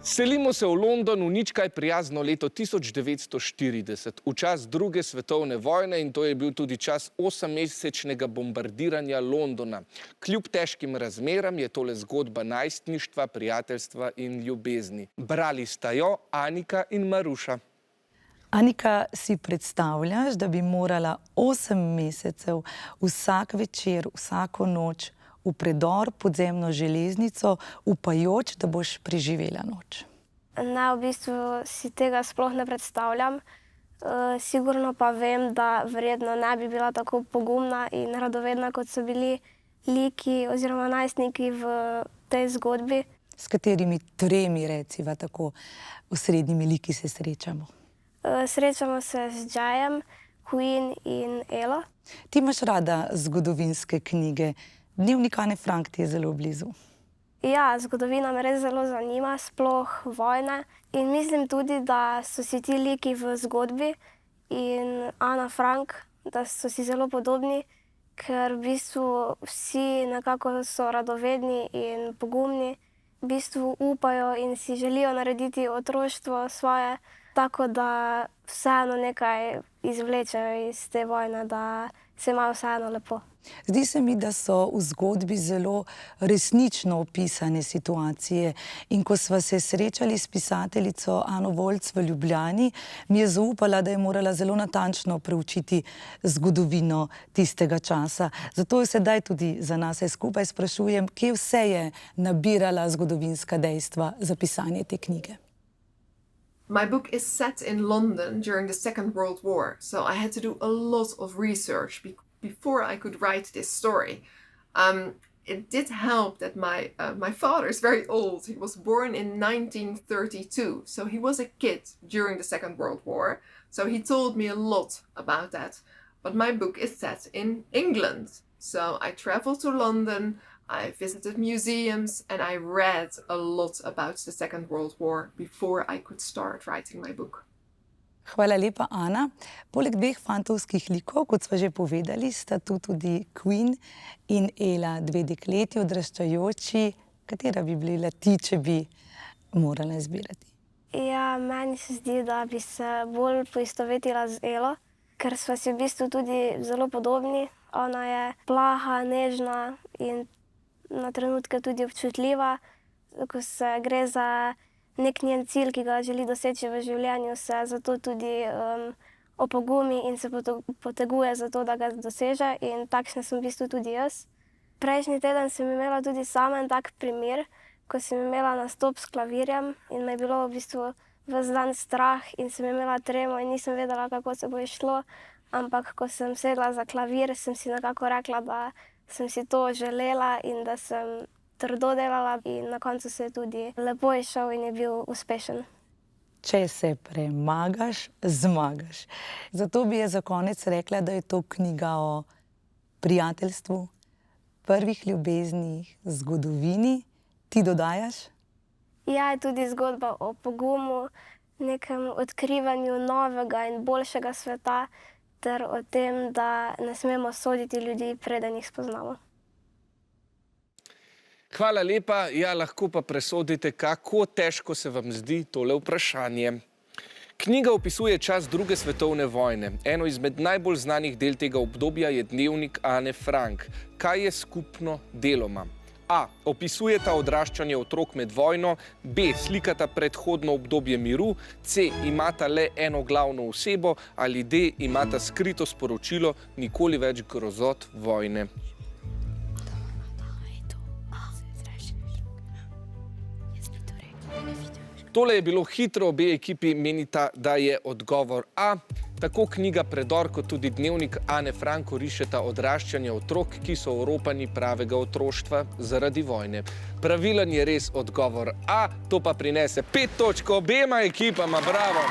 Selimo se v London v nič kaj prijazno leto 1940, v čas druge svetovne vojne, in to je bil tudi čas 8-mesečnega bombardiranja Londona. Kljub težkim razmeram je tole zgodba najstništva, prijateljstva in ljubezni. Brali sta jo Anika in Maruša. Anika, si predstavljaš, da bi morala 8 mesecev vsak večer, vsako noč v predor podzemno železnico, upajoč, da boš preživela noč? Ne, v bistvu si tega sploh ne predstavljam. Sigurno pa vem, da verjetno ne bi bila tako pogumna in radovedna, kot so bili liki oziroma najstniki v tej zgodbi. S katerimi tremi, reciva tako, osrednjimi liki se srečamo? Srečamo se z Jayem, Queen in Elo. Ti imaš rada zgodovinske knjige. Dnevnik Ane Frank ti je zelo blizu. Ja, zgodovina me res zelo zanima, sploh vojne. In mislim tudi, da so si ti liki v zgodbi in Ana Frank, da so si zelo podobni, ker v bistvu vsi nekako so radovedni in pogumni, v bistvu upajo in si želijo narediti otroštvo svoje, tako da vseeno nekaj izvlečejo iz te vojne, da se imajo vseeno lepo. Zdi se mi, da so v zgodbi zelo resnično opisane situacije. In ko sva se srečali s pisateljico Ano Volc v Ljubljani, mi je zaupala, da je morala zelo natančno preučiti zgodovino tistega časa. Zato jo sedaj tudi za nas skupaj sprašujem, kje vse je nabirala zgodovinska dejstva za pisanje te knjige. My book is set in London during the Second World War, so I had to do a lot of research before I could write this story. It did help that my father is very old. He was born in 1932, so he was a kid during the Second World War. So he told me a lot about that. But my book is set in England. So I traveled to London, I visited museums, and I read a lot about the Second World War before I could start writing my book. Hvala lepa, Ana. Poleg dveh fantovskih likov, kot sva že povedali, sta tu tudi Queen in Ela, dve dekleti odraščajoči. Katera bi bila ti, če bi morala izbirati? Ja, meni se zdi, da bi se bolj poistovetila z Elo, ker sva si v bistvu tudi zelo podobni. Ona je plaha, nežna in na trenutke tudi občutljiva. Ko se gre za nek njen cilj, ki ga želi doseči v življenju, se zato tudi opogumi in se poteguje za to, da ga doseže. In takšna sem v bistvu tudi jaz. Prejšnji teden sem imela tudi sama en tak primer, ko sem imela nastop s klavirjem in me je bilo v bistvu ves dan strah in sem imela tremo in nisem vedela, kako se bo izšlo. Ampak ko sem sedla za klavir, sem si nekako rekla, da sem si to želela in da sem trdo delala in na koncu se je tudi lepo izšel in je bil uspešen. Če se premagaš, zmagaš. Zato bi za konec rekla, da je to knjiga o prijateljstvu, prvih ljubeznih, zgodovini. Ti dodajaš? Ja, je tudi zgodba o pogumu, nekem odkrivanju novega in boljšega sveta, ter o tem, da ne smemo soditi ljudi, preden jih spoznamo. Hvala lepa. Ja, lahko pa presodite, kako težko se vam zdi tole vprašanje. Knjiga opisuje čas druge svetovne vojne. Eno izmed najbolj znanih del tega obdobja je dnevnik Ane Frank. Kaj je skupno deloma? A. Opisujeta odraščanje otrok med vojno. B. Slikata predhodno obdobje miru. C. Imata le eno glavno osebo. Ali D. Imata skrito sporočilo: nikoli več grozot vojne. Tole je bilo hitro, obe ekipi menita, da je odgovor A. Tako knjiga Predor kot tudi dnevnik Ane Frank rišeta odraščanje otrok, ki so oropani pravega otroštva zaradi vojne. Pravilen je res odgovor A, to pa prinese 5 točk obema ekipama, bravo!